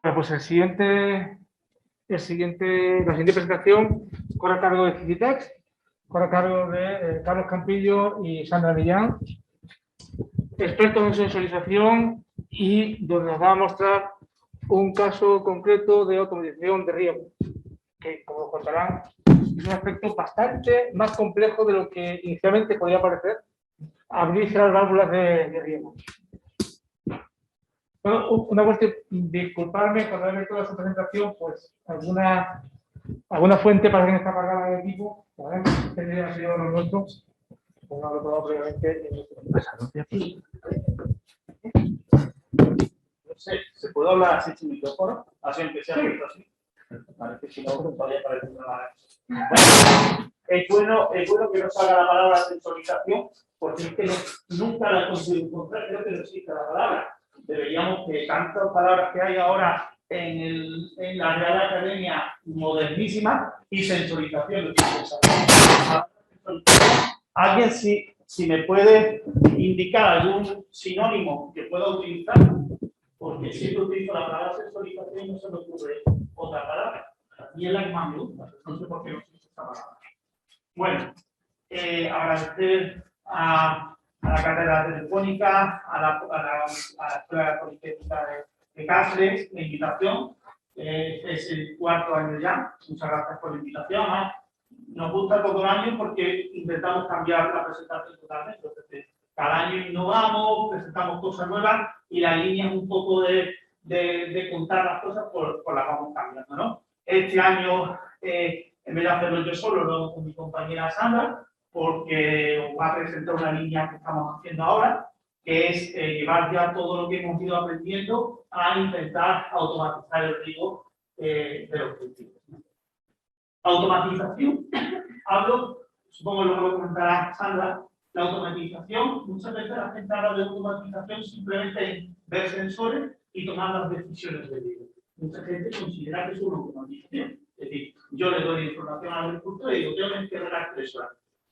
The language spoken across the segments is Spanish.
Bueno, pues la siguiente presentación corre a cargo de Cititex, corre a cargo de Carlos Campillo y Sandra Millán, expertos en sensorización, y donde nos va a mostrar un caso concreto de automatización de riego, que, como os contarán, es un aspecto bastante más complejo de lo que inicialmente podría parecer abrir y cerrar válvulas de riego. Bueno, una cuestión, disculparme por haber toda su presentación, pues alguna fuente para que no está cargada de equipo, ¿vale? Este ha sido lo nuestro, como lo he probado previamente. No sé, ¿se puede hablar así sin micrófono? Así empecé a abrir así. Parece que si no, todavía parece una... Bueno, es bueno que no salga la palabra sensorización, porque es que nunca la he conseguido encontrar, creo que no existe la palabra. Deberíamos que tantas palabras que hay ahora en la Real Academia modernísima y sensorización. ¿Alguien si me puede indicar algún sinónimo que pueda utilizar? Porque siempre utilizo la palabra sensorización y no se me ocurre otra palabra. Y es la que más me gusta, no sé por qué no utilizo esta palabra. Bueno, agradecer a la carrera telefónica, a la Escuela Politécnica de Cáceres, la invitación. Es el 4º año ya. Muchas gracias por la invitación. Nos gusta todo el año porque intentamos cambiar la presentación totalmente. Entonces, cada año innovamos, presentamos cosas nuevas y la línea es un poco de contar las cosas por las vamos cambiando, ¿no? Este año, en vez de hacerlo yo solo, lo hago con mi compañera Sandra, porque os va a presentar una línea que estamos haciendo ahora, que es llevar ya todo lo que hemos ido aprendiendo a intentar automatizar el riego de los cultivos. Automatización, hablo, supongo que lo comentará Sandra, la automatización, muchas veces la gente habla de automatización simplemente en ver sensores y tomar las decisiones de riego. Mucha gente considera que es una automatización. Es decir, yo le doy información al agricultor y digo, tengo que regar 3 horas.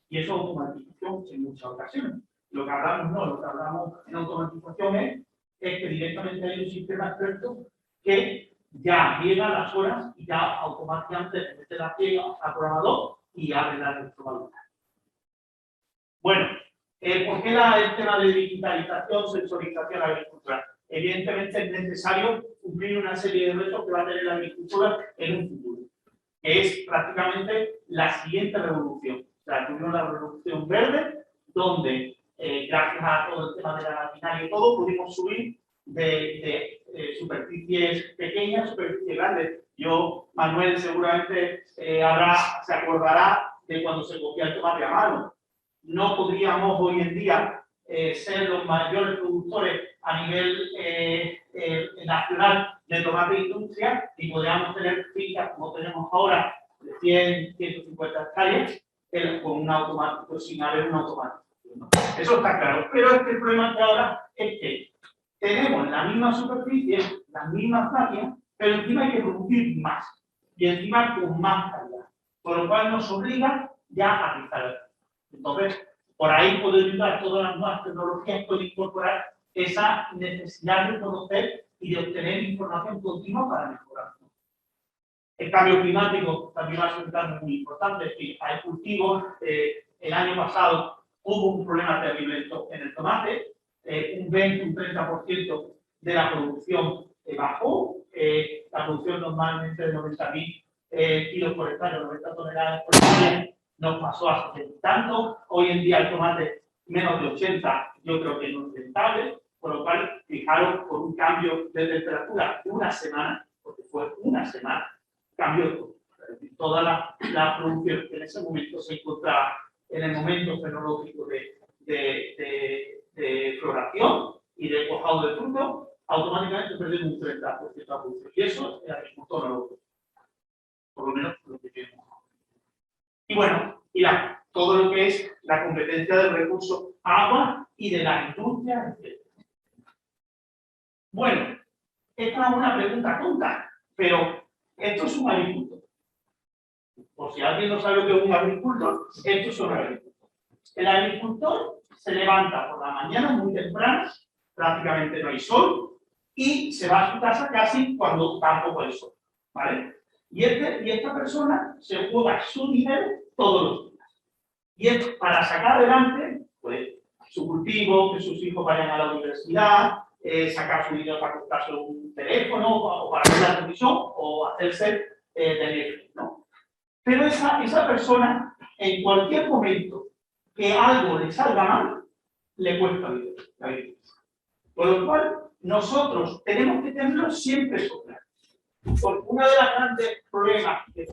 Y eso es automatización en muchas ocasiones. Lo que hablamos no, lo que hablamos en automatización es que directamente hay un sistema experto que ya llega a las horas y ya automáticamente le mete la piega al programador y abre la electrovalidad. Bueno, ¿por qué el tema de digitalización, sensorización agricultural? Evidentemente es necesario cumplir una serie de retos que va a tener la agricultura en un futuro. Es prácticamente la siguiente revolución. O sea, tuvimos la revolución verde, donde gracias a todo el tema de la maquinaria y todo, pudimos subir de superficies pequeñas, superficies grandes. Manuel seguramente se acordará de cuando se cogía el tomate a mano. No podríamos hoy en día ser los mayores productores a nivel nacional de tomate industria y podríamos tener fincas como tenemos ahora de 100, 150 hectáreas con un automático, sin haber un automático, ¿no? Eso está claro, pero es que el problema que ahora es que tenemos la misma superficie, las mismas áreas, pero encima hay que producir más y encima con más calidad, por lo cual nos obliga ya a rizar. Entonces, por ahí puede ayudar todas las nuevas tecnologías, puede incorporar esa necesidad de conocer y de obtener información continua para mejorar. El cambio climático también va a ser un cambio muy importante. Es decir, hay cultivos, el año pasado hubo un problema terrible en el tomate, un 20, un 30% de la producción bajó, la producción normalmente de 90.000 kilos por hectárea, 90 toneladas por hectárea, nos pasó a 70 y tanto. Hoy en día el tomate menos de 80 yo creo que no es rentable, por lo cual fijaros por un cambio de temperatura de una semana, porque fue una semana, cambió toda la producción que en ese momento se encontraba en el momento fenológico de floración y de cuajado de fruto, automáticamente perdemos un 30% de la producción. Y eso el agricultor no lo puede, por lo menos lo que tenemos. Y bueno, todo lo que es la competencia del recurso agua y de la industria, etc. Bueno, esta es una pregunta tonta, pero esto es un agricultor. Por si alguien no sabe lo que es un agricultor, esto es un agricultor. El agricultor se levanta por la mañana muy temprano, prácticamente no hay sol, y se va a su casa casi cuando tampoco el sol, ¿vale? Y esta persona se juega su dinero todos los días. Y es para sacar adelante, pues, su cultivo, que sus hijos vayan a la universidad, sacar su dinero para comprarse un teléfono, o para ver la televisión, o hacerse de Netflix, ¿no? Pero esa persona, en cualquier momento que algo le salga mal, le cuesta la vida. Por lo cual, nosotros tenemos que tenerlo siempre sobre. Porque uno de los grandes problemas que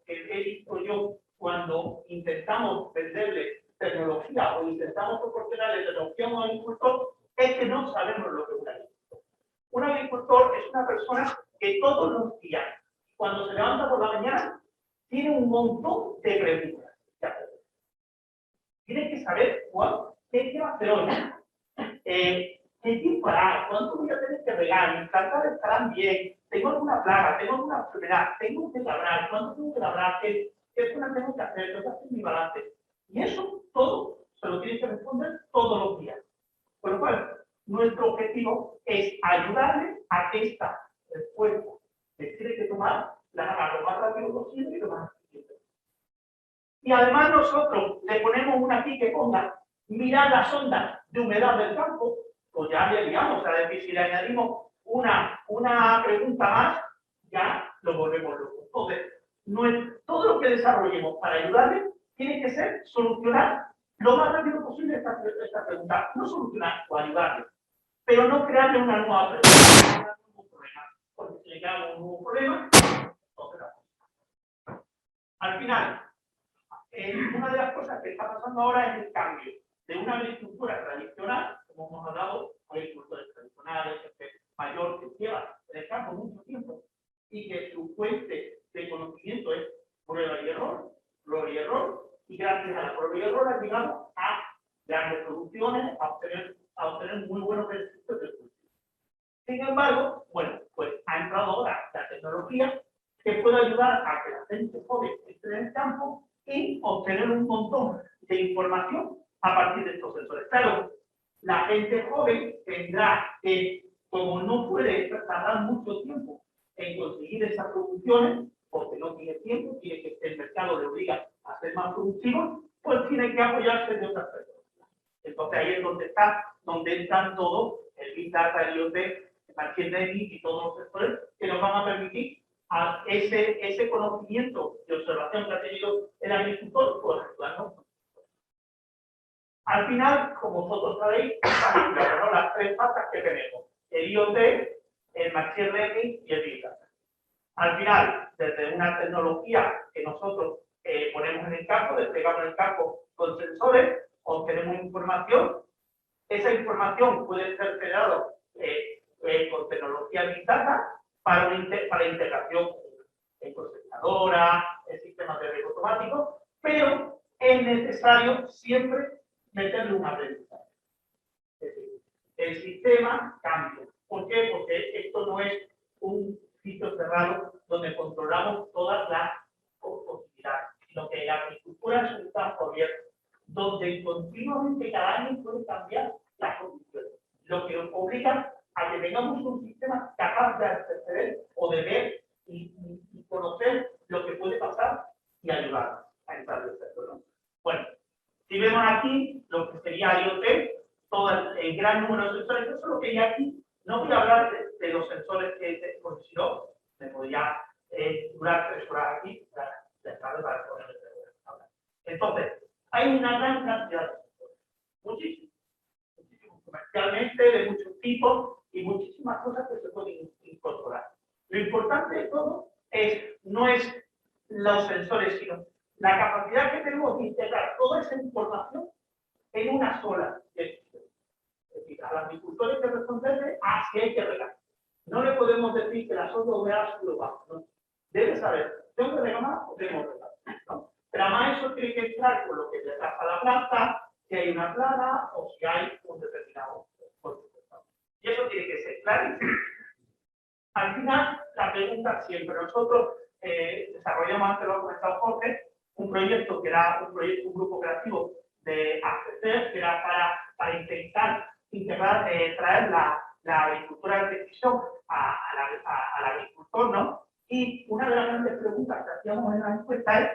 he visto yo cuando intentamos venderle tecnología o intentamos proporcionarle tecnología a un agricultor es que no sabemos lo que es un agricultor. Un agricultor es una persona que todos los días, cuando se levanta por la mañana, tiene un montón de preguntas. Tiene que saber qué va a hacer hoy. ¿Qué tiempo hará? ¿Cuánto voy a tener que regar? Mis plantas estarán bien. Tengo alguna plaga, tengo alguna enfermedad, tengo que labrar, ¿cuánto tengo que labrar? ¿Qué zona tengo que hacer? ¿Tengo que hacer mi balance? Y eso todo se lo tiene que responder todos los días. Por lo cual, nuestro objetivo es ayudarle a que esta respuesta que tiene que tomar la haga lo más rápido posible y lo más eficiente. Y además nosotros le ponemos una aquí que ponga mirar las ondas de humedad del campo, pues ya le digamos, es decir, si le añadimos una pregunta más, ya lo volvemos loco. Entonces, todo lo que desarrollemos para ayudarle tiene que ser solucionar lo más rápido posible esta pregunta. No solucionar o ayudarle, pero no crearle una nueva pregunta, un nuevo problema. Porque si le creamos un nuevo problema, entonces al final, una de las cosas que está pasando ahora es el cambio de una agricultura tradicional, como hemos hablado, agricultores tradicionales, gente mayor que lleva en el campo mucho tiempo y que su fuente de conocimiento es prueba y error, y gracias a la prueba y error han llegado a grandes producciones, a obtener muy buenos beneficios del cultivo. Sin embargo, bueno, pues ha entrado ahora la tecnología que puede ayudar a que la gente joven esté en el campo y obtener un montón de información a partir de estos sensores. Claro, la gente joven tendrá que, como no puede tardar mucho tiempo en conseguir esas producciones, porque no tiene tiempo, tiene que el mercado le obliga a ser más productivo, pues tiene que apoyarse de otras personas. Entonces ahí es donde están todos, el Big Data, el IoT, el Machine Learning y todos los sectores que nos van a permitir a ese conocimiento de observación que ha tenido el agricultor, pues ayudarnos. Al final, como vosotros sabéis, son las tres patas que tenemos: el IoT, el Machine Learning y el Big Data. Al final, desde una tecnología que nosotros ponemos en el campo, desplegamos en el campo con sensores, obtenemos información. Esa información puede ser generada con tecnología Big Data para integración en procesadora, en sistemas de riego automático, pero es necesario siempre meterle una aprendizaje. Es decir, el sistema cambia. ¿Por qué? Porque esto no es un sitio cerrado donde controlamos todas las posibilidades, sino que la agricultura es un campo abierto, donde continuamente cada año puede cambiar las condiciones, lo que nos obliga a que tengamos un sistema capaz de acceder o de ver y conocer lo que puede pasar y ayudar a establecerlo, ¿no? Bueno, si vemos aquí lo que sería IoT, todo el gran número de sensores, eso es lo que hay aquí. No voy a hablar de los sensores porque si no, me podría durar 3 horas aquí para poder hablar. Entonces, hay una gran cantidad de sensores, muchísimos, comercialmente, de muchos tipos y muchísimas cosas que se pueden incorporar. Lo importante de todo no es los sensores, sino la capacidad que tenemos de integrar toda esa información en una sola decisión. Es decir, al agricultor hay que responderle si hay que regar. No le podemos decir que las ondas humedad suben bajo, ¿no? Debe saber, ¿tengo que regar más o tengo que regar? ¿No? Pero además eso tiene que entrar con lo que le pasa a la planta, si hay una plaga o si hay un determinado comportamiento. Y eso tiene que ser clarísimo. Al final, la pregunta siempre, nosotros desarrollamos, antes lo ha comentado Jorge, un proyecto que era un grupo creativo de ACCER, que era para intentar traer la agricultura de precisión al agricultor, ¿no? Y una de las grandes preguntas que hacíamos en la encuesta es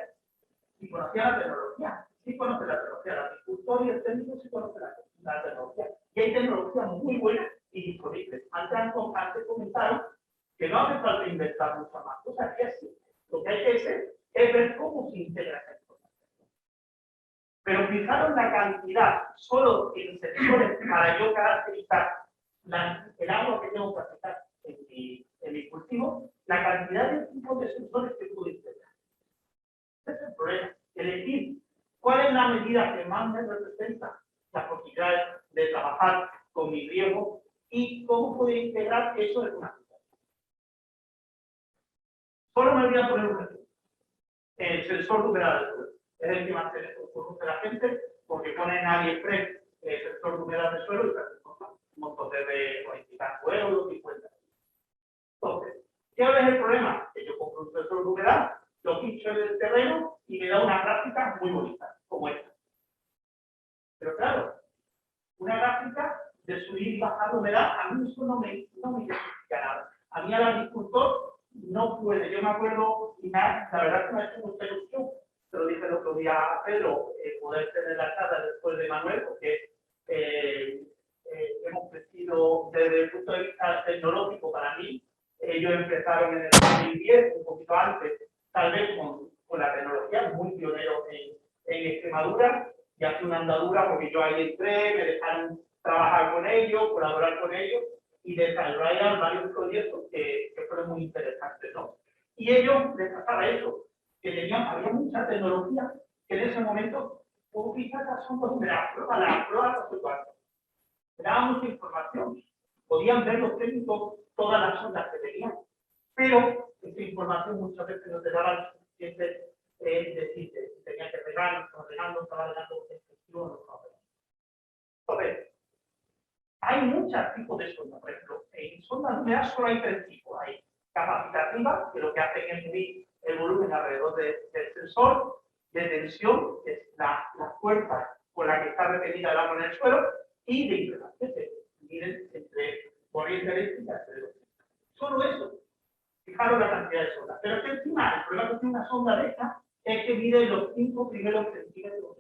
si conocía la tecnología. Sí conoce la tecnología, el agricultor y el técnico sí conoce la tecnología. Y hay tecnología muy buena y disponible. Antes comentaron que no hace falta inventar muchas más cosas, que así. Lo que hay que hacer es ver cómo se integra esa información. Pero fijaros la cantidad, solo en sensores, para yo caracterizar el agua que tengo que aplicar en mi cultivo, la cantidad de tipos de sensores que puedo integrar. Ese es el problema. Elegir cuál es la medida que más me representa la posibilidad de trabajar con mi riego y cómo puedo integrar eso en una aplicación. Solo me voy a poner un ejemplo. El sensor de humedad del suelo. Es el que más se conoce la gente porque pone en AliExpress el sensor de humedad del suelo y se un montón de 45 euros, 50. Entonces, ¿qué es el problema? Que yo compro un sensor de humedad, lo pincho en el terreno y me da una gráfica muy bonita, como esta. Pero claro, una gráfica de subir y bajar de humedad, a mí eso no me identifica nada. A mí al agricultor no puede. Yo me acuerdo, y la verdad que me ha hecho mucha ilusión, te lo dije el otro día a Pedro, poder tener la charla después de Manuel, porque hemos crecido desde el punto de vista tecnológico para mí. Ellos empezaron en el 2010, un poquito antes, tal vez con la tecnología, muy pioneros en Extremadura, y hace una andadura porque yo ahí entré, me dejaron trabajar con ellos, colaborar con ellos y desarrollar varios proyectos que fueron muy interesantes, ¿no? Y ellos les pasaba eso, que había mucha tecnología que en ese momento, como quizás asuntos de la prueba, no sé cuánto. Me daban mucha información, podían ver los técnicos todas las ondas que tenían, pero esa información muchas veces no te daba el suficiente decirte, tenía que pegar, estaba pegando, entonces, hay muchos tipos de sondas, por ejemplo, en sondas húmedas solo hay 3 tipos, hay capacitativa, que lo que hacen es medir el volumen alrededor del sensor, de tensión, que es la fuerza con la que está retenida el agua en el suelo, y de impedancia, que miden entre corriente eléctrica y solo eso. Fijaros la cantidad de sondas. Pero es que encima, el problema que tiene una sonda de esta es que mide los 5 primeros centímetros.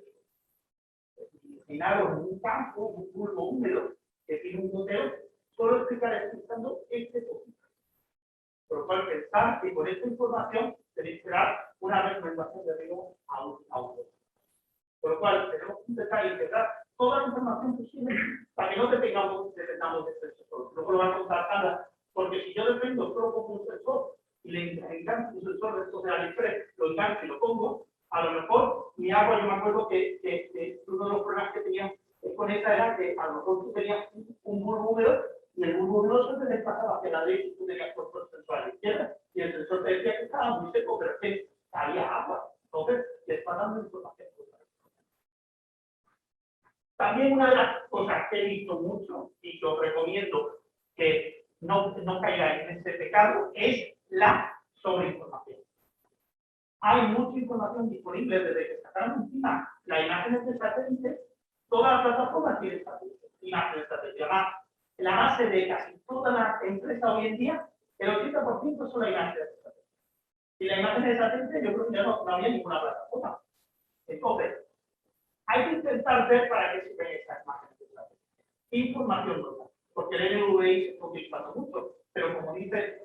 Imaginaros un campo, un bulbo húmedo, que tiene un goteo, solo estoy caracterizando este poquito. Por lo cual, pensar que con esta información tenéis que dar una recomendación de riego a un Por lo cual, tenemos que empezar a integrar toda la información posible para que no dependamos de este sensor. Luego lo va a contar Sandra, porque si yo dependo solo con un sensor y le engancho un sensor de estos de AliExpress, lo engancho y lo pongo, a lo mejor mi agua, yo me acuerdo que uno de los problemas que tenían con esta era que a lo mejor tú tenías un bulbo húmedo y el bulbo húmedo se te desplazaba hacia la derecha y tú tenías puesto el sensor a la izquierda y el sensor te decía que estaba muy seco, pero es que había agua. Entonces, le está dando información. También una de las cosas que he visto mucho y que os recomiendo que no caigáis en este pecado es la sobreinformación. Hay mucha información disponible desde que sacaron encima las imágenes de satélite. Todas las plataformas tienen imágenes de satélite. Además, la base de casi todas las empresas hoy en día, el 80% son las imágenes de satélite. Y las imágenes de satélite, yo creo que ya no había ninguna plataforma. Entonces, hay que intentar ver para qué sirven esas imágenes de satélite. Información local, porque el NVI se está utilizando mucho, pero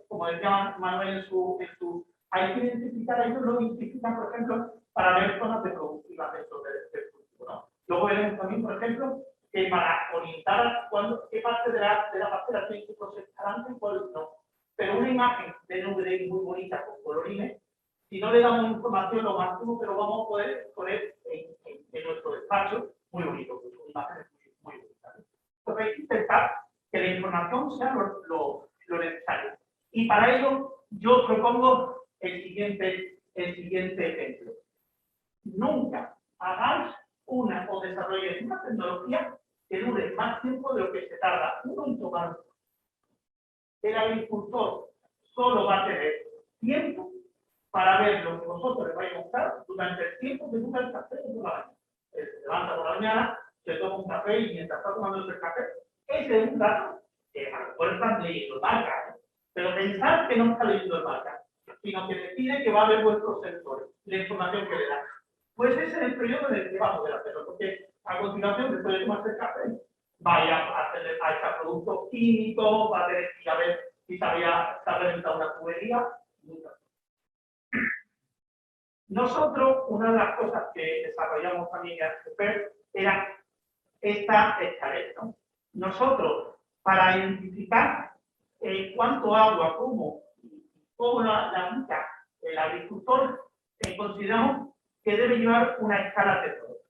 como decía Manuel en su hay que identificar, ellos lo identifican, por ejemplo, para ver zonas de productivas dentro del cultivo, ¿no? Luego veremos también, por ejemplo, que para orientar qué parte de la parcela tiene que procesar antes y cuál no. Pero una imagen de NVDI muy bonita con colorines, si no le damos información, lo máximo que lo vamos a poder poner en nuestro despacho, muy bonito, con imágenes muy bonitas. Entonces hay que intentar que la información sea lo necesario. Y para ello, yo propongo el siguiente ejemplo. Nunca hagáis o desarrolléis una tecnología que dure más tiempo de lo que se tarda uno en tomar. El agricultor solo va a tener tiempo para ver lo que vosotros le vais a mostrar durante el tiempo que dura el café de la mañana. Se levanta por la mañana, se toma un café y mientras está tomando el café, ese es un dato a lo mejor están leyendo el marca, ¿eh? Pero pensar que no está leyendo el marca, sino que decide que va a ver vuestros sensores, la información que le dan. Pues ese es el periodo en el que vamos a hacerlo, porque a continuación, después de tomarse el café, vaya a echar productos químicos, va a tener que ir a ver si se ha reventado una tubería. Nosotros, una de las cosas que desarrollamos también en AFP era esta escalera, ¿no? Nosotros, para identificar cuánto agua, cómo la aplica el agricultor, consideramos que debe llevar una escala tecnológica.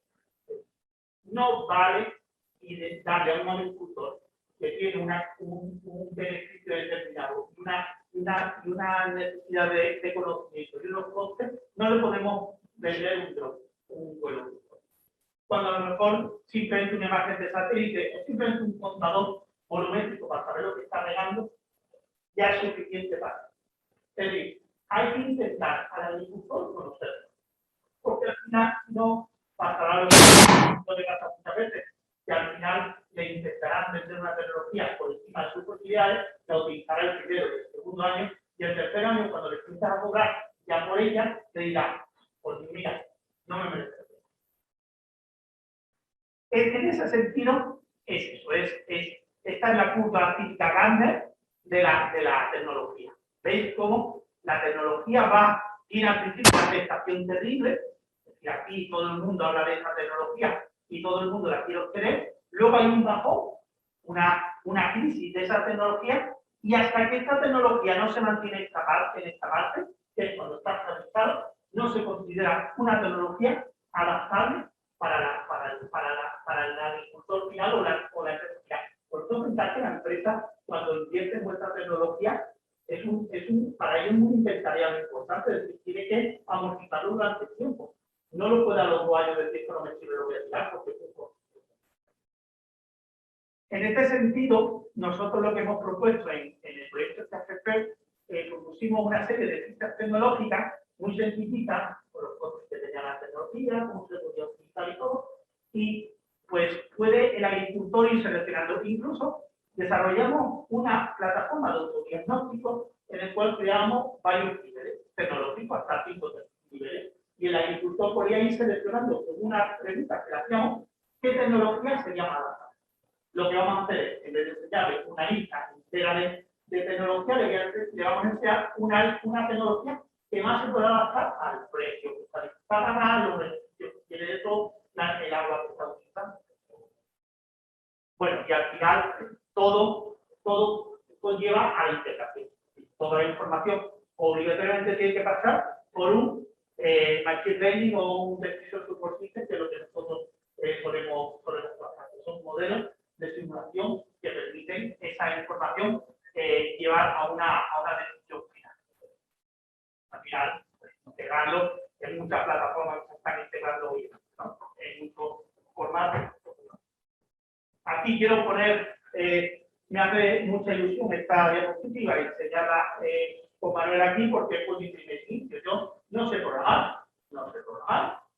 No vale darle a un agricultor que tiene un beneficio determinado y una necesidad de conocimiento y unos costes, no le podemos vender un vuelo. Cuando a lo mejor simplemente una imagen de satélite o simplemente un contador volumétrico para saber lo que está regando, ya es suficiente para. Es decir, hay que intentar al agricultor conocerlo. Porque al final no pasará lo que pasa muchas veces, que al final le intentarán vender una tecnología por encima de sus posibilidades, la utilizará el primero y el segundo año, y el tercer año, cuando le empiezas a cobrar ya por ella, le dirá, pues mira, no me merece. En ese sentido, es eso, esta es la curva típica grande de la tecnología. ¿Veis cómo la tecnología tiene al principio una aceptación terrible? Y aquí todo el mundo habla de esta tecnología y todo el mundo la quiere obtener. Luego hay un bajón, una crisis de esa tecnología, y hasta que esta tecnología no se mantiene en esta parte, que es cuando está estabilizado, no se considera una tecnología adaptable para el agricultor final o la empresa final. Por eso pensar que la empresa, cuando invierte en vuestra tecnología, para ellos un inventariado importante, es decir, tiene que amortizarlo durante el tiempo. No lo puede a los 2 años decir que no me sirve, lo voy a tirar porque es un costo. En este sentido, nosotros lo que hemos propuesto en el proyecto CFP, propusimos una serie de fichas tecnológicas muy sencillitas, por los costes que tenía la tecnología, cómo se podía utilizar y todo, y pues puede el agricultor ir seleccionando. Incluso desarrollamos una plataforma de autodiagnóstico en el cual creamos varios niveles tecnológicos, hasta 5 niveles, y el agricultor podría ir seleccionando con una pregunta que le hacíamos, ¿qué tecnología sería más adaptada? Lo que vamos a hacer es, en vez de enseñarle una lista entera de tecnología, le vamos a enseñar una tecnología que más se pueda adaptar al precio que está disparado, los beneficios que tiene de todo, el agua que está utilizando. Bueno, y al final todo conlleva a la integración. Toda la información obligatoriamente tiene que pasar por un machine learning o un decision support system, que es lo que nosotros podemos pasar. Son modelos de simulación que permiten esa información llevar a una decisión final. Al final, integrarlo en muchas plataformas que se están integrando hoy, ¿no? En muchos formatos. Aquí quiero poner, me hace mucha ilusión esta diapositiva y enseñarla con Manuel aquí, porque fue mi primer inicio. Yo no sé programar,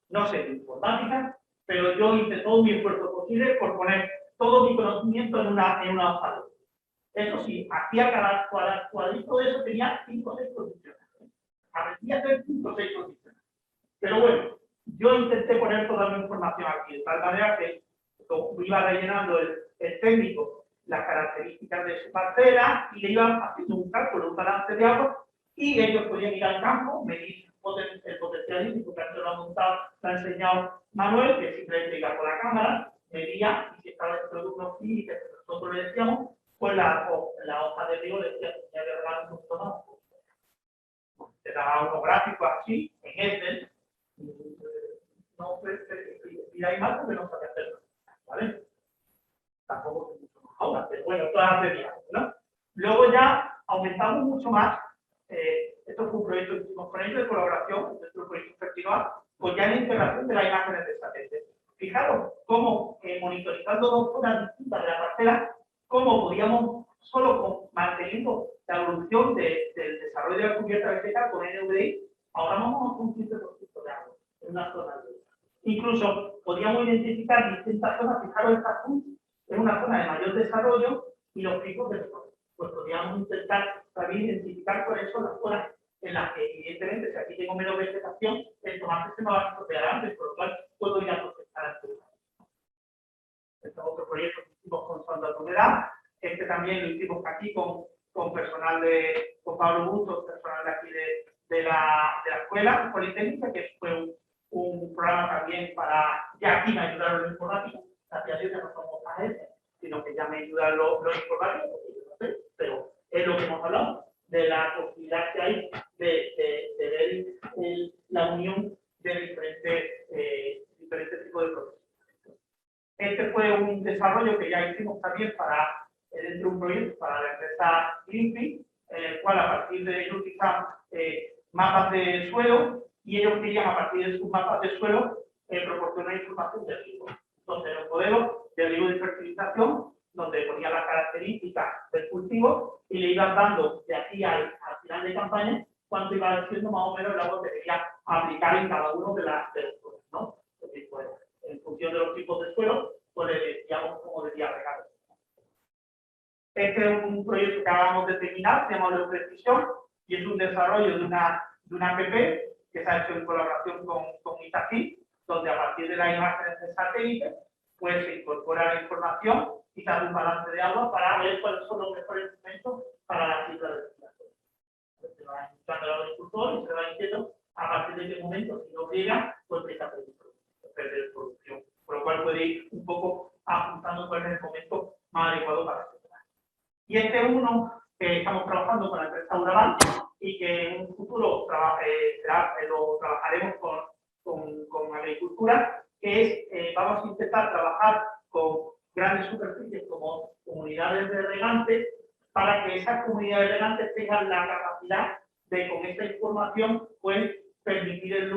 no sé de informática, pero yo hice todo mi esfuerzo posible por poner todo mi conocimiento en una hoja. Eso sí, hacía cada cuadrito de eso tenía 5 o 6 condiciones. Aprendí a hacer 5 o 6 condiciones. Pero bueno, yo intenté poner toda mi información aquí, de tal manera que iba rellenando el técnico las características de su parcela y le iban haciendo un cálculo, un balance de agua, y ellos podían ir al campo, medir el potencial hídrico, que antes lo ha montado, lo ha enseñado Manuel, que simplemente iba con la cámara, medía, y si estaba dentro de unos límites que nosotros le decíamos, pues la hoja de río le decía que tenía que regar un poquito más. Te daba unos gráficos así, en Excel, no miráis mal porque no sabía hacerlo, ¿vale? Tampoco es mucho más ahora, pero bueno, todas las medidas, ¿no? Luego ya aumentamos mucho más. Esto fue un proyecto que hicimos con ellos de colaboración, nuestro proyecto Fertiloa, con ya la integración de las imágenes de satélite. Fijaros cómo, monitorizando 2 zonas distintas de la parcela, cómo podíamos, solo manteniendo la evolución del desarrollo de la cubierta vegetal con NVDI, ahora vamos a un 15% de agua en una zona de. Incluso podíamos identificar distintas zonas. Fijaros, esta zona es una zona de mayor desarrollo y los tipos de zonas. Pues podríamos intentar también identificar cuáles son las zonas en las que, evidentemente, si aquí tengo menos vegetación, el tomate se me va a estropear antes, por lo cual puedo ir a procesar el tomate. Este es otro proyecto que hicimos con Sonda de Humedad. Este también lo hicimos aquí con personal con Pablo Bustos, personal de aquí de la escuela politécnica, que fue un programa también para, ya aquí me ayudaron los informáticos, gracias a Dios ya no somos agencias, sino que ya me ayudan los informáticos, porque yo no sé, pero es lo que hemos hablado, de la posibilidad que hay de ver la unión de diferentes tipos de procesos. Este fue un desarrollo que ya hicimos también dentro de un proyecto para la empresa Greenpeace, en el cual a partir de ellos utilizan mapas de suelo y ellos querían a partir de sus mapas de suelo proporcionar información de riego. Entonces, el modelo de riego de fertilización, donde ponía las características del cultivo y le iban dando de aquí al final de campaña cuánto iba siendo más o menos el agua que debía aplicar en cada uno de los suelos, ¿no? Entonces, pues, en función de los tipos de suelo, pues le decíamos cómo debía regar. Este es un proyecto que acabamos de terminar, se llama de precisión, y es un desarrollo de una app que se ha hecho en colaboración con Itaqui, donde a partir de las imágenes de satélite, pues se incorpora la información y se hace un balance de agua para ver cuáles son los mejores instrumentos para la cifra de respiración. Se va indicando el agricultor y se va diciendo a partir de qué momento, si no llega, pues empieza a perder producción. Por lo cual puede ir un poco apuntando cuál es el momento más adecuado para hacerlo. Y este es uno que estamos trabajando con la empresa Uraval y que en un futuro lo trabajaremos con agricultura, que es, vamos a intentar trabajar con grandes superficies como comunidades de regantes para que esas comunidades de regantes tengan la capacidad de, con esta información, pues permitir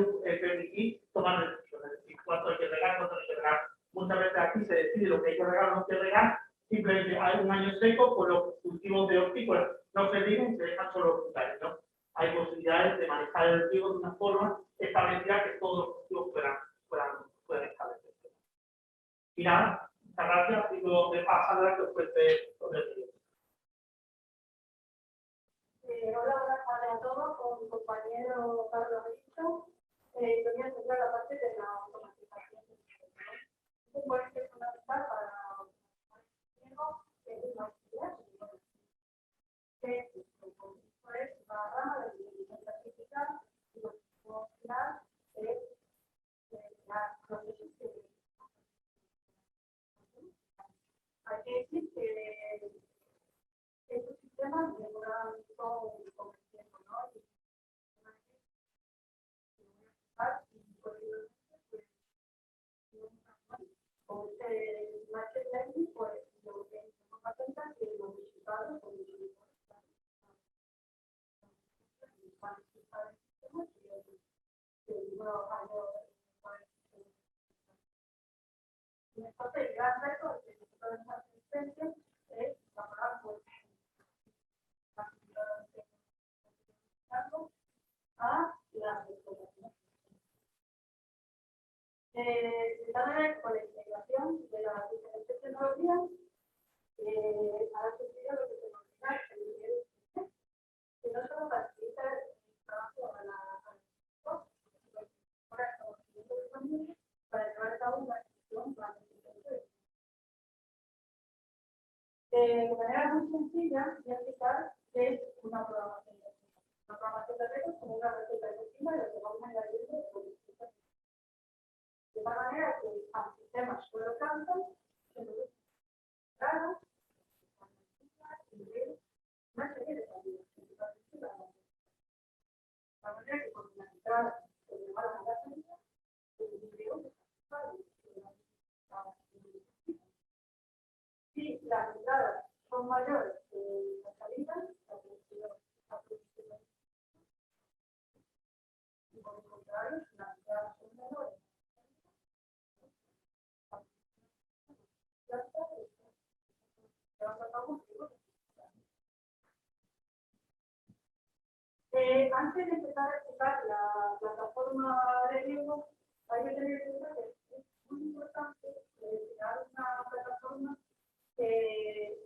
tomar decisiones, es decir, cuánto hay que regar, cuánto hay que regar. Muchas veces aquí se decide lo que hay que regar o no hay que regar, simplemente hay un año seco, por los cultivos de hortícolas no se riegen y se dejan solo frutales, ¿no? Hay posibilidades de manejar el riego de una forma establecida que todos los cultivos puedan establecerse. Y nada, muchas gracias y luego de pasar a que después sobre el riego. Hola, buenas tardes a todos, con mi compañero Carlos Risto. Yo voy a centrar la parte de la automatización. Es un buen que es fundamental para una actividad que es una rama de inteligencia artificial y lo que podemos hablar es la procesos que hay que decir que estos sistemas demoran todo el conocimiento, ¿no? Con este machine learning, pues lo que nos patenta que los resultados son entonces, el gran reto de todas estas asistencias es trabajar pues a la información. De tal manera, con la integración de las diferentes tecnologías, ahora se sigue lo que se denomina el nivel que no solo facilita el trabajo a la para llevar a cabo una acción de manera muy sencilla y eficaz es una programación de redes. Una programación de redes como una receta de cocina de lo que vamos a añadir de tal manera que al sistema suelo canto se lo claro una serie de cambios. De manera que con la entrada se lleva a la salida, el video si las entradas son mayores que las salidas, la producción y por el contrario, si las entradas son menores, antes de empezar a explicar la plataforma de riego, hay que tener en cuenta que es muy importante crear una plataforma que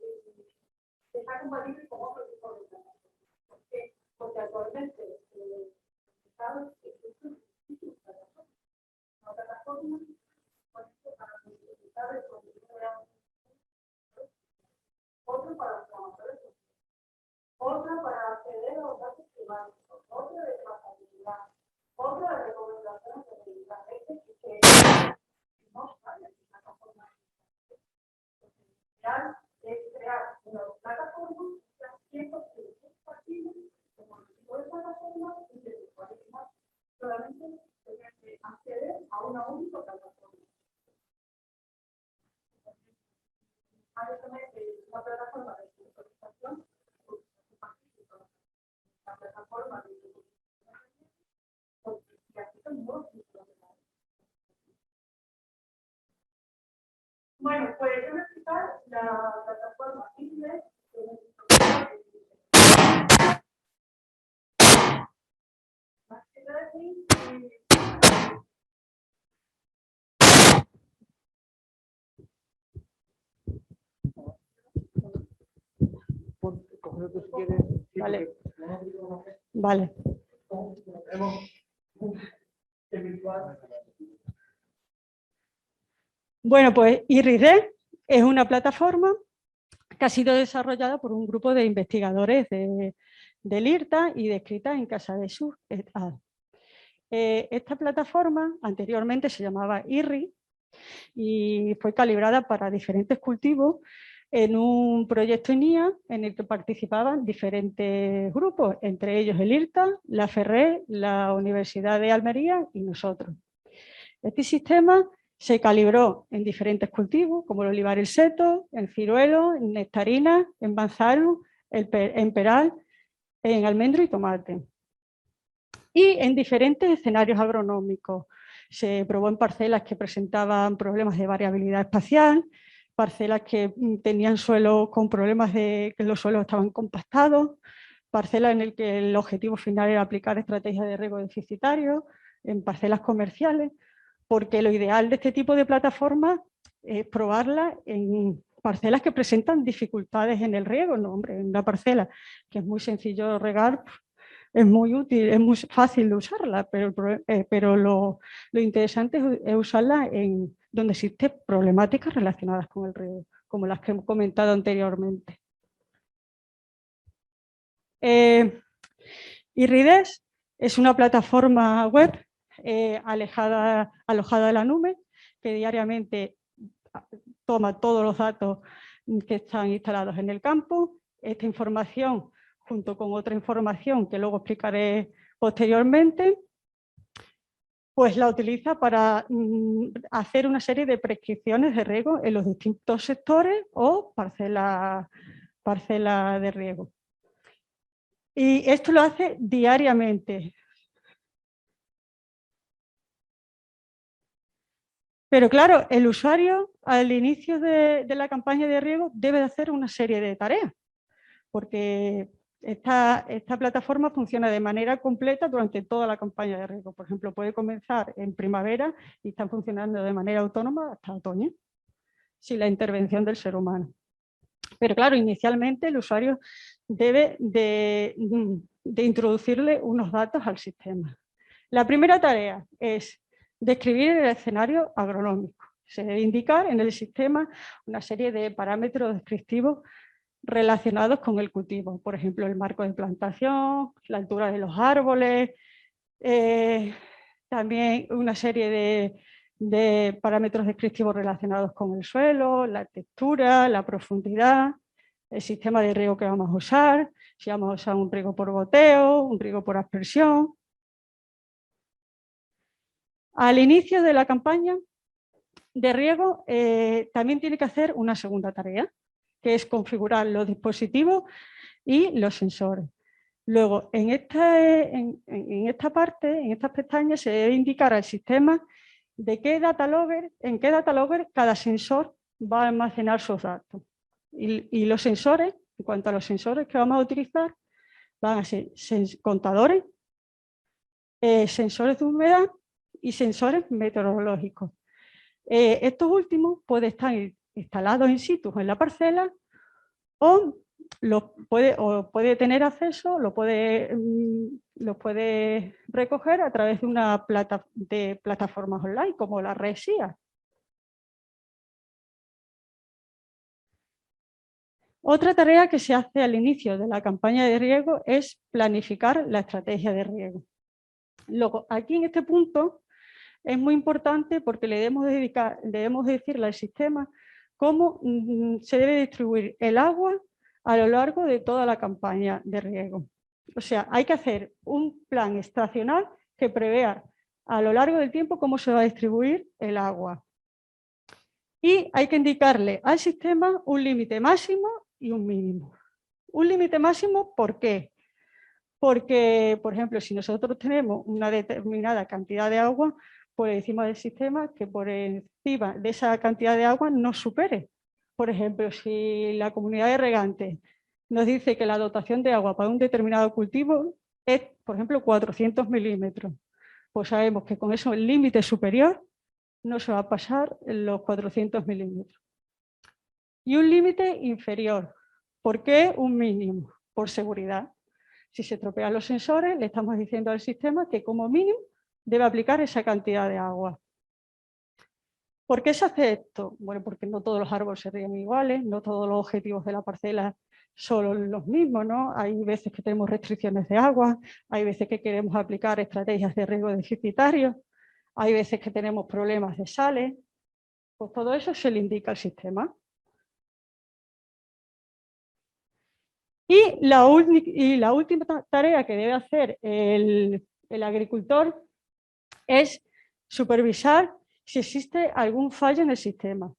plataforma, por ejemplo, para solicitar el contenido de agua, otro para los trabajadores, otra para acceder a los datos privados, otra de trazabilidad, otra de recomendaciones de verificar. Que no sale de plataforma. Es crear una plataforma que 100% partidos como el tipo de plataforma y de usuarios solamente tener que acceder a una única plataforma. Hay también una plataforma de visualización, la plataforma de bueno, pues yo voy a explicar la plataforma inglés. Vale. Vale. Bueno, pues IRID es una plataforma que ha sido desarrollada por un grupo de investigadores del IRTA y descrita en Casa de Sur. Esta plataforma anteriormente se llamaba IRRI y fue calibrada para diferentes cultivos en un proyecto INIA en el que participaban diferentes grupos, entre ellos el IRTA, la FERRE, la Universidad de Almería y nosotros. Este sistema se calibró en diferentes cultivos, como el olivar el seto, en ciruelo, en nectarina, en manzano, en peral, en almendro y tomate. Y en diferentes escenarios agronómicos. Se probó en parcelas que presentaban problemas de variabilidad espacial, parcelas que tenían suelos con problemas de que los suelos estaban compactados, parcelas en las que el objetivo final era aplicar estrategias de riego deficitario, en parcelas comerciales, porque lo ideal de este tipo de plataformas es probarla en parcelas que presentan dificultades en el riego. No, hombre, en una parcela que es muy sencillo regar, es muy útil, es muy fácil de usarla, pero lo interesante es usarla en donde existen problemáticas relacionadas con el riego, como las que hemos comentado anteriormente. IRIDES es una plataforma web alojada de la nube que diariamente toma todos los datos que están instalados en el campo. Esta información, junto con otra información que luego explicaré posteriormente, pues la utiliza para hacer una serie de prescripciones de riego en los distintos sectores o parcelas de riego. Y esto lo hace diariamente. Pero claro, el usuario al inicio de la campaña de riego debe de hacer una serie de tareas, porque esta plataforma funciona de manera completa durante toda la campaña de riego. Por ejemplo, puede comenzar en primavera y está funcionando de manera autónoma hasta otoño, sin la intervención del ser humano. Pero claro, inicialmente el usuario debe de introducirle unos datos al sistema. La primera tarea es describir el escenario agronómico. Se debe indicar en el sistema una serie de parámetros descriptivos relacionados con el cultivo. Por ejemplo, el marco de plantación, la altura de los árboles, también una serie de parámetros descriptivos relacionados con el suelo, la textura, la profundidad, el sistema de riego que vamos a usar, si vamos a usar un riego por goteo, un riego por aspersión. Al inicio de la campaña de riego también tiene que hacer una segunda tarea, que es configurar los dispositivos y los sensores. Luego, en esta parte, en estas pestañas, se debe indicar al sistema de en qué data logger cada sensor va a almacenar sus datos. Y los sensores, en cuanto a los sensores que vamos a utilizar, van a ser contadores, sensores de humedad y sensores meteorológicos. Estos últimos pueden estar instalados in situ en la parcela o puede tener acceso, lo puede recoger a través de una plataformas online como la red SIA. Otra tarea que se hace al inicio de la campaña de riego es planificar la estrategia de riego. Luego, aquí en este punto es muy importante porque debemos decirle al sistema cómo se debe distribuir el agua a lo largo de toda la campaña de riego. O sea, hay que hacer un plan estacional que prevea a lo largo del tiempo cómo se va a distribuir el agua. Y hay que indicarle al sistema un límite máximo y un mínimo. Un límite máximo, ¿por qué? Porque, por ejemplo, si nosotros tenemos una determinada cantidad de agua, pues decimos al sistema que por encima de esa cantidad de agua no supere. Por ejemplo, si la comunidad de regantes nos dice que la dotación de agua para un determinado cultivo es, por ejemplo, 400 milímetros, pues sabemos que con eso el límite superior no se va a pasar los 400 milímetros. Y un límite inferior. ¿Por qué un mínimo? Por seguridad. Si se estropean los sensores, le estamos diciendo al sistema que como mínimo debe aplicar esa cantidad de agua. ¿Por qué se hace esto? Bueno, porque no todos los árboles se ríen iguales, no todos los objetivos de la parcela son los mismos, ¿no? Hay veces que tenemos restricciones de agua, hay veces que queremos aplicar estrategias de riego deficitarios, hay veces que tenemos problemas de sales, pues todo eso se le indica al sistema. Y la última tarea que debe hacer el agricultor es supervisar si existe algún fallo en el sistema.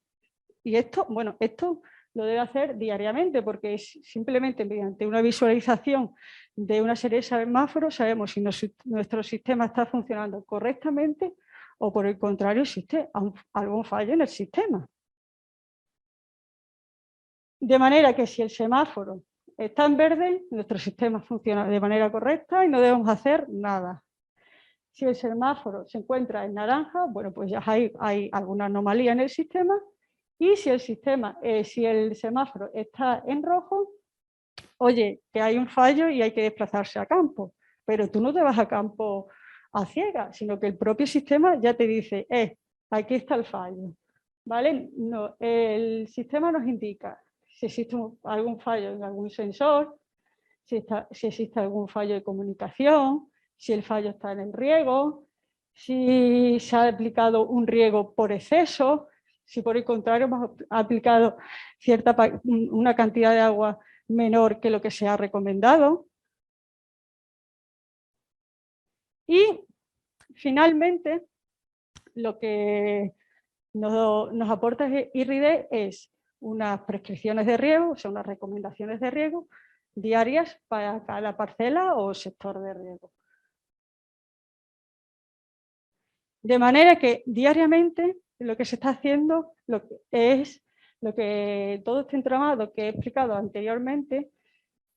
Y esto, bueno, esto lo debe hacer diariamente porque es simplemente mediante una visualización de una serie de semáforos sabemos si nuestro sistema está funcionando correctamente o por el contrario existe algún fallo en el sistema. De manera que si el semáforo está en verde, nuestro sistema funciona de manera correcta y no debemos hacer nada. Si el semáforo se encuentra en naranja, bueno, pues ya hay alguna anomalía en el sistema. Y si el semáforo está en rojo, oye, que hay un fallo y hay que desplazarse a campo. Pero tú no te vas a campo a ciegas, sino que el propio sistema ya te dice, aquí está el fallo. ¿Vale? No, el sistema nos indica si existe algún fallo en algún sensor, si existe algún fallo de comunicación, si el fallo está en el riego, si se ha aplicado un riego por exceso, si por el contrario hemos aplicado una cantidad de agua menor que lo que se ha recomendado. Y finalmente, lo que nos aporta IRRI-D es unas prescripciones de riego, o sea, unas recomendaciones de riego diarias para cada parcela o sector de riego. De manera que diariamente lo que se está haciendo es lo que todo este entramado que he explicado anteriormente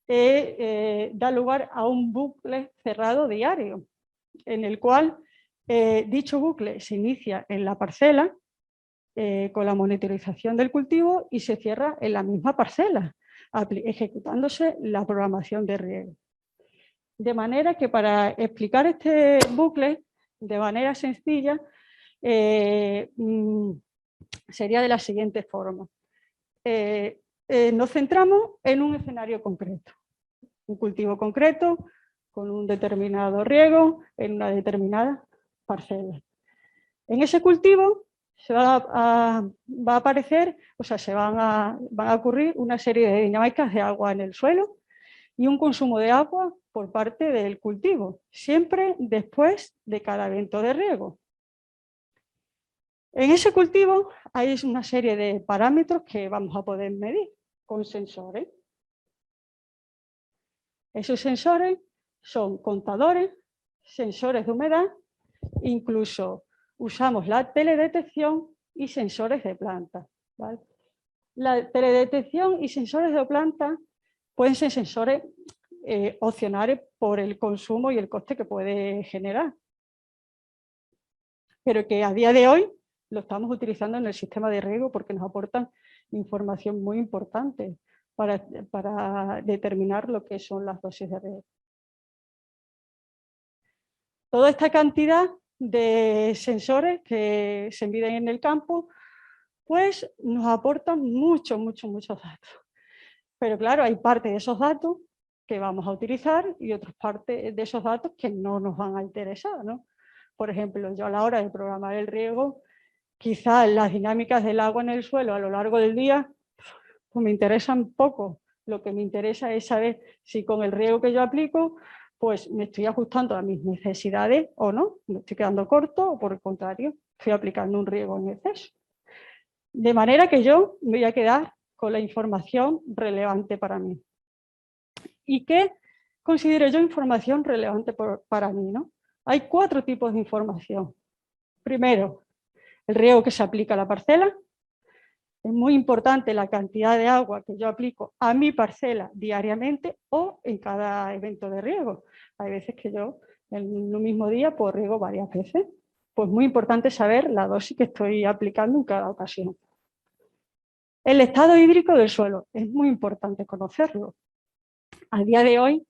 da lugar a un bucle cerrado diario, en el cual dicho bucle se inicia en la parcela con la monitorización del cultivo y se cierra en la misma parcela, ejecutándose la programación de riego. De manera que para explicar este bucle de manera sencilla sería de la siguiente forma. Nos centramos en un escenario concreto, un cultivo concreto con un determinado riego en una determinada parcela. En ese cultivo va a aparecer, o sea, van a ocurrir una serie de dinámicas de agua en el suelo y un consumo de agua por parte del cultivo, siempre después de cada evento de riego. En ese cultivo hay una serie de parámetros que vamos a poder medir con sensores. Esos sensores son contadores, sensores de humedad, incluso usamos la teledetección y sensores de planta, ¿vale? La teledetección y sensores de planta pueden ser sensores opcionales por el consumo y el coste que puede generar, pero que a día de hoy lo estamos utilizando en el sistema de riego porque nos aportan información muy importante. para determinar lo que son las dosis de riego. Toda esta cantidad de sensores que se miden en el campo, pues nos aportan muchos datos. Pero claro, hay parte de esos datos que vamos a utilizar y otras partes de esos datos que no nos van a interesar, ¿no? Por ejemplo, yo a la hora de programar el riego, quizás las dinámicas del agua en el suelo a lo largo del día pues me interesan poco. Lo que me interesa es saber si con el riego que yo aplico pues me estoy ajustando a mis necesidades o no, me estoy quedando corto o por el contrario, estoy aplicando un riego en exceso. De manera que yo me voy a quedar con la información relevante para mí. ¿Y qué considero yo información relevante para mí, ¿no? Hay 4 tipos de información. Primero, el riego que se aplica a la parcela. Es muy importante la cantidad de agua que yo aplico a mi parcela diariamente o en cada evento de riego. Hay veces que yo en un mismo día pues riego varias veces. Pues muy importante saber la dosis que estoy aplicando en cada ocasión. El estado hídrico del suelo. Es muy importante conocerlo. A día de hoy,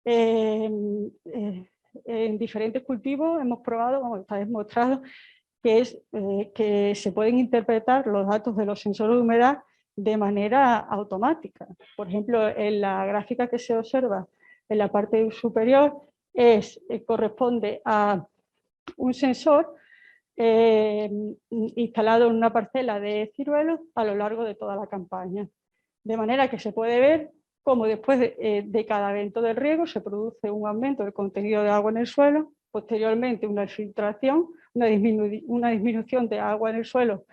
en diferentes cultivos hemos probado, como está demostrado, que se pueden interpretar los datos de los sensores de humedad de manera automática. Por ejemplo, en la gráfica que se observa en la parte superior corresponde a un sensor instalado en una parcela de ciruelos a lo largo de toda la campaña. De manera que se puede ver cómo después de cada evento del riego se produce un aumento del contenido de agua en el suelo, posteriormente una infiltración, una disminución de agua en el suelo,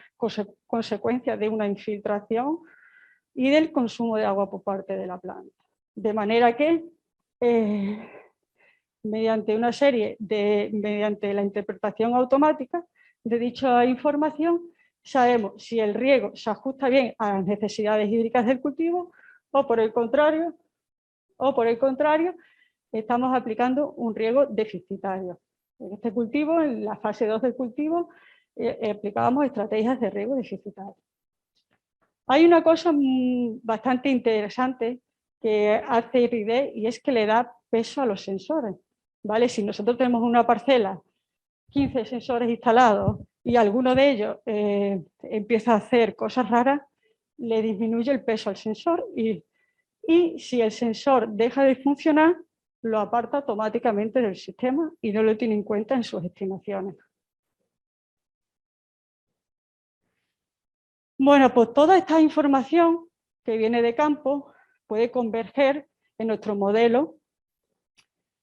consecuencia de una infiltración y del consumo de agua por parte de la planta. De manera que mediante la interpretación automática de dicha información, sabemos si el riego se ajusta bien a las necesidades hídricas del cultivo o por el contrario, estamos aplicando un riego deficitario. En este cultivo, en la fase 2 del cultivo, aplicábamos estrategias de riego deficitario. Hay una cosa bastante interesante que hace IRRI-D y es que le da peso a los sensores. ¿Vale? Si nosotros tenemos una parcela, 15 sensores instalados y alguno de ellos empieza a hacer cosas raras, le disminuye el peso al sensor y si el sensor deja de funcionar, lo aparta automáticamente del sistema y no lo tiene en cuenta en sus estimaciones. Bueno, pues toda esta información que viene de campo puede converger en nuestro modelo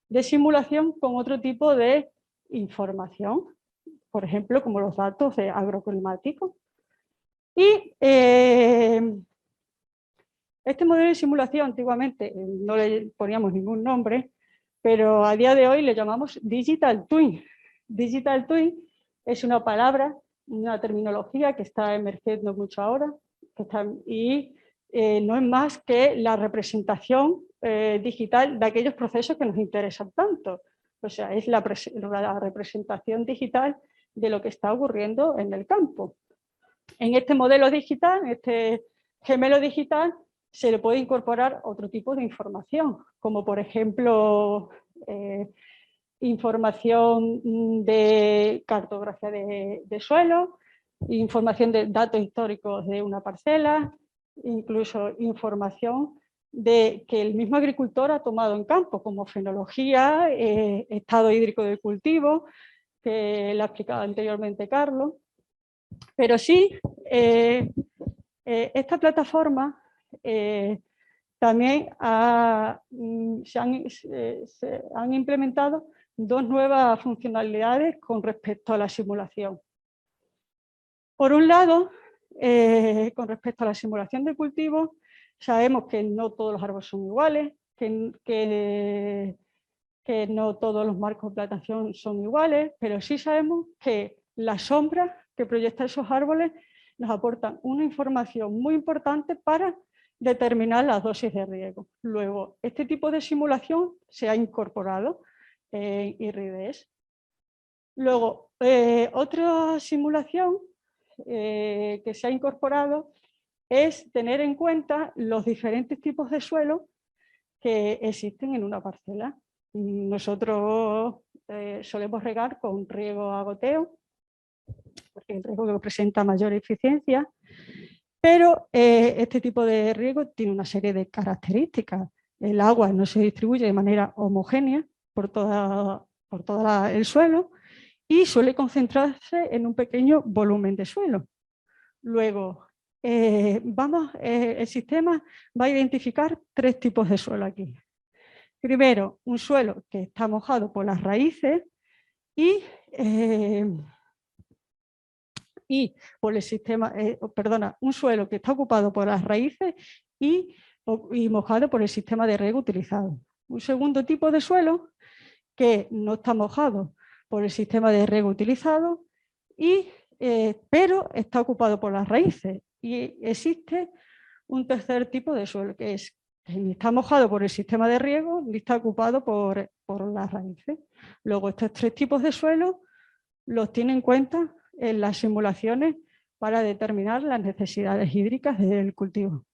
de simulación con otro tipo de información, por ejemplo, como los datos de agroclimáticos. Y este modelo de simulación antiguamente no le poníamos ningún nombre, pero a día de hoy le llamamos Digital Twin. Digital Twin es una palabra, una terminología que está emergiendo mucho ahora y no es más que la representación digital de aquellos procesos que nos interesan tanto. O sea, es la representación digital de lo que está ocurriendo en el campo. En este modelo digital, en este gemelo digital, se le puede incorporar otro tipo de información, como por ejemplo información de cartografía de suelo, información de datos históricos de una parcela, incluso información de que el mismo agricultor ha tomado en campo, como fenología, estado hídrico del cultivo, que le ha explicado anteriormente Carlos. Pero sí, esta plataforma también se han implementado 2 nuevas funcionalidades con respecto a la simulación. Por un lado, con respecto a la simulación de cultivo, sabemos que no todos los árboles son iguales, que no todos los marcos de plantación son iguales, pero sí sabemos que las sombras que proyectan esos árboles nos aportan una información muy importante para determinar las dosis de riego. Luego, este tipo de simulación se ha incorporado en IRRI-D. Luego, otra simulación que se ha incorporado es tener en cuenta los diferentes tipos de suelo que existen en una parcela. Nosotros solemos regar con riego a goteo, porque es el riego que presenta mayor eficiencia, pero este tipo de riego tiene una serie de características. El agua no se distribuye de manera homogénea por todo el suelo y suele concentrarse en un pequeño volumen de suelo. Luego, el sistema va a identificar 3 tipos de suelo aquí. Primero, un suelo que está mojado por las raíces y por el sistema, un suelo que está ocupado por las raíces y mojado por el sistema de riego utilizado. Un segundo tipo de suelo que no está mojado por el sistema de riego utilizado, pero está ocupado por las raíces. Y existe un tercer tipo de suelo, que ni está mojado por el sistema de riego ni está ocupado por las raíces. Luego, estos 3 tipos de suelo los tiene en cuenta en las simulaciones para determinar las necesidades hídricas del cultivo.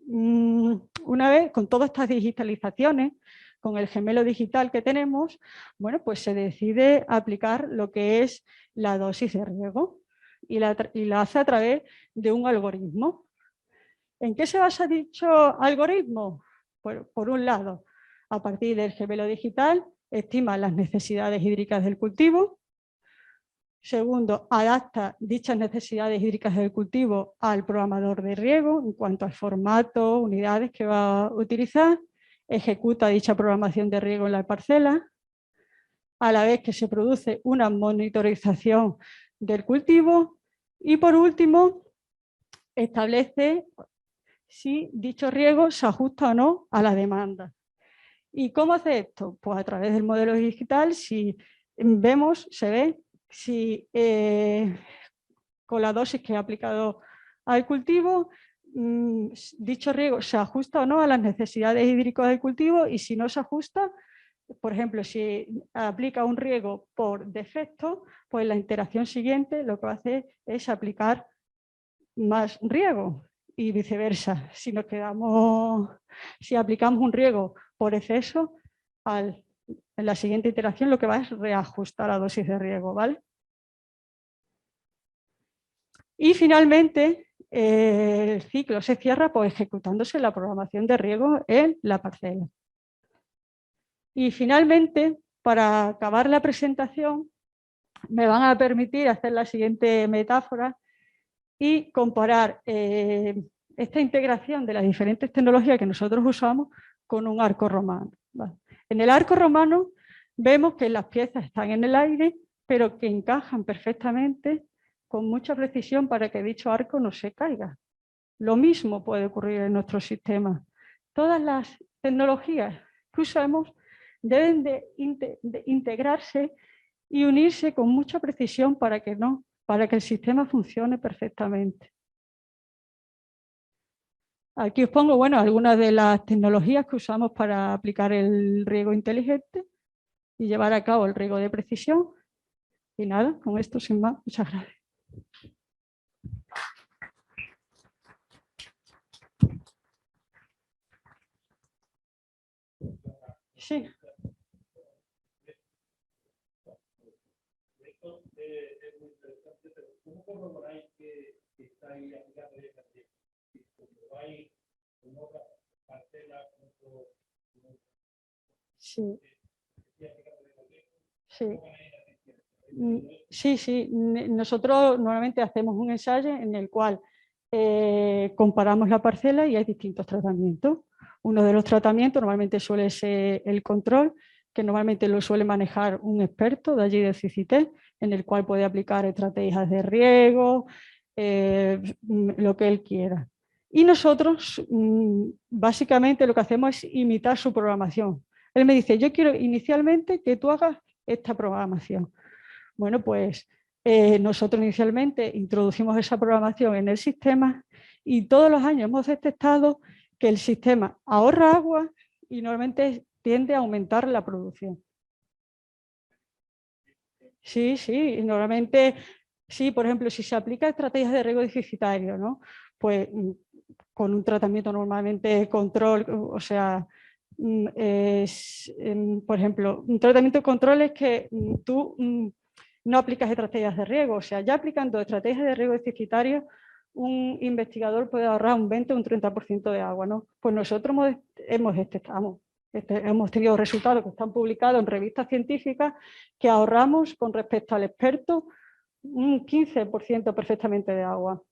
Una vez con todas estas digitalizaciones, con el gemelo digital que tenemos, bueno, pues se decide aplicar lo que es la dosis de riego y la hace a través de un algoritmo. ¿En qué se basa dicho algoritmo? Por un lado, a partir del gemelo digital, estima las necesidades hídricas del cultivo. Segundo, adapta dichas necesidades hídricas del cultivo al programador de riego en cuanto al formato, unidades que va a utilizar. Ejecuta dicha programación de riego en la parcela, a la vez que se produce una monitorización del cultivo. Y por último, establece si dicho riego se ajusta o no a la demanda. ¿Y cómo hace esto? Pues a través del modelo digital, se ve si con la dosis que he aplicado al cultivo, dicho riego se ajusta o no a las necesidades hídricas del cultivo, y si no se ajusta, por ejemplo, si aplica un riego por defecto, pues la iteración siguiente lo que va a hacer es aplicar más riego y viceversa. Si aplicamos un riego por exceso, en la siguiente iteración lo que va es reajustar la dosis de riego, ¿vale? Y finalmente, el ciclo se cierra pues ejecutándose la programación de riego en la parcela. Y finalmente, para acabar la presentación, me van a permitir hacer la siguiente metáfora y comparar esta integración de las diferentes tecnologías que nosotros usamos con un arco romano. ¿Vale? En el arco romano vemos que las piezas están en el aire, pero que encajan perfectamente con mucha precisión para que dicho arco no se caiga. Lo mismo puede ocurrir en nuestro sistema. Todas las tecnologías que usamos deben de integrarse y unirse con mucha precisión para que el sistema funcione perfectamente. Aquí os pongo algunas de las tecnologías que usamos para aplicar el riego inteligente y llevar a cabo el riego de precisión. Y nada, con esto sin más, muchas gracias. Sí. ¿Cómo corroboráis que estáis aplicando esta técnica? ¿Comprobáis con otras parcelas? Sí. Sí. Nosotros normalmente hacemos un ensayo en el cual comparamos la parcela y hay distintos tratamientos. Uno de los tratamientos normalmente suele ser el control, que normalmente lo suele manejar un experto de allí del CICITES, en el cual puede aplicar estrategias de riego, lo que él quiera. Y nosotros básicamente lo que hacemos es imitar su programación. Él me dice, yo quiero inicialmente que tú hagas esta programación. Bueno, pues nosotros inicialmente introducimos esa programación en el sistema y todos los años hemos detectado que el sistema ahorra agua y normalmente tiende a aumentar la producción. Sí, normalmente Sí, por ejemplo, si se aplica estrategias de riego deficitario, ¿no? Pues con un tratamiento normalmente control, o sea, por ejemplo, un tratamiento de control es que tú no aplicas estrategias de riego, o sea, ya aplicando estrategias de riego deficitario, un investigador puede ahorrar un 20 o un 30% de agua, ¿no? Pues nosotros hemos tenido resultados que están publicados en revistas científicas que ahorramos con respecto al experto un 15% perfectamente de agua.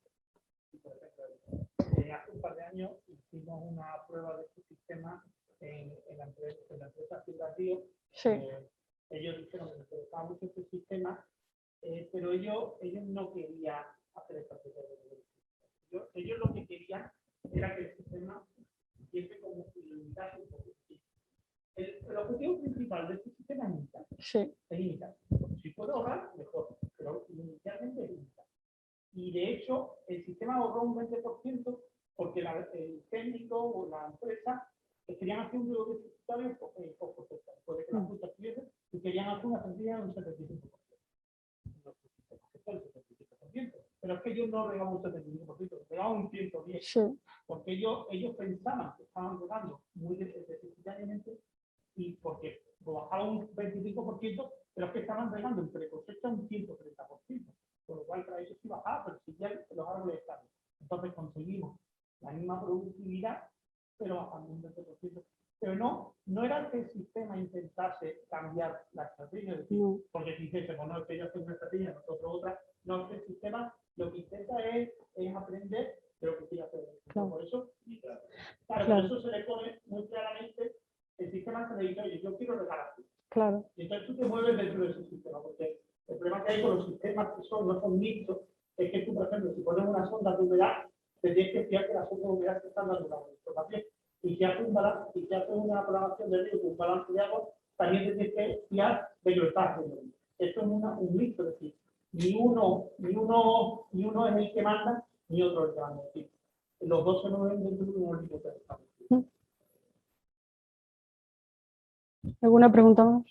Hace un par de años hicimos una prueba de este sistema en la empresa Fibra Río. Sí. Ellos dijeron que les interesaba mucho este sistema, pero ellos no querían hacer esta prueba. Ellos lo que querían era que el sistema hiciese como si limitase un poco. El objetivo principal de este sistema es limitar. Sí. Es limitar. Si puedo ahorrar, mejor, pero inicialmente es limitar. Y de hecho, el sistema ahorró un 20% porque el técnico o la empresa querían hacer un riego deficitario puede que la fruta estuviese y querían hacer una sencilla de un 75%. Pero es que ellos no regaban un 75%, regaban un 110%. Sí. Porque ellos pensaban que estaban regando muy deficitariamente y porque bajaban un 25%, pero es que estaban regando en precosecha un 130%. Por lo cual para ellos sí bajaba, pero si ya los árboles están. Entonces conseguimos la misma productividad, pero bajando un 20%. Pero no era que el sistema intentase cambiar la estrategia, porque si dijese, bueno, es que ellos hacen una estrategia, nosotros otra, no, es que el sistema lo que intenta es aprender de lo que quiere hacer. Claro. Por eso, por eso se le pone muy claramente, el sistema se le dice, oye, yo quiero regar así. Claro. Y entonces tú te mueves dentro de ese sistema, porque el problema que hay con los sistemas que no son mixtos es que tú, por ejemplo, si pones una sonda de humedad, te tienes que fiar que las sondas de humedad te están dando la información. Y si haces una programación de riego con un balance de agua, también te tienes que fiar de que lo estás haciendo. Esto es un mixto, es decir, ni uno es el que manda, ni otro es el que manda. Es decir, los dos se mueven dentro de un único sistema. ¿Alguna pregunta más?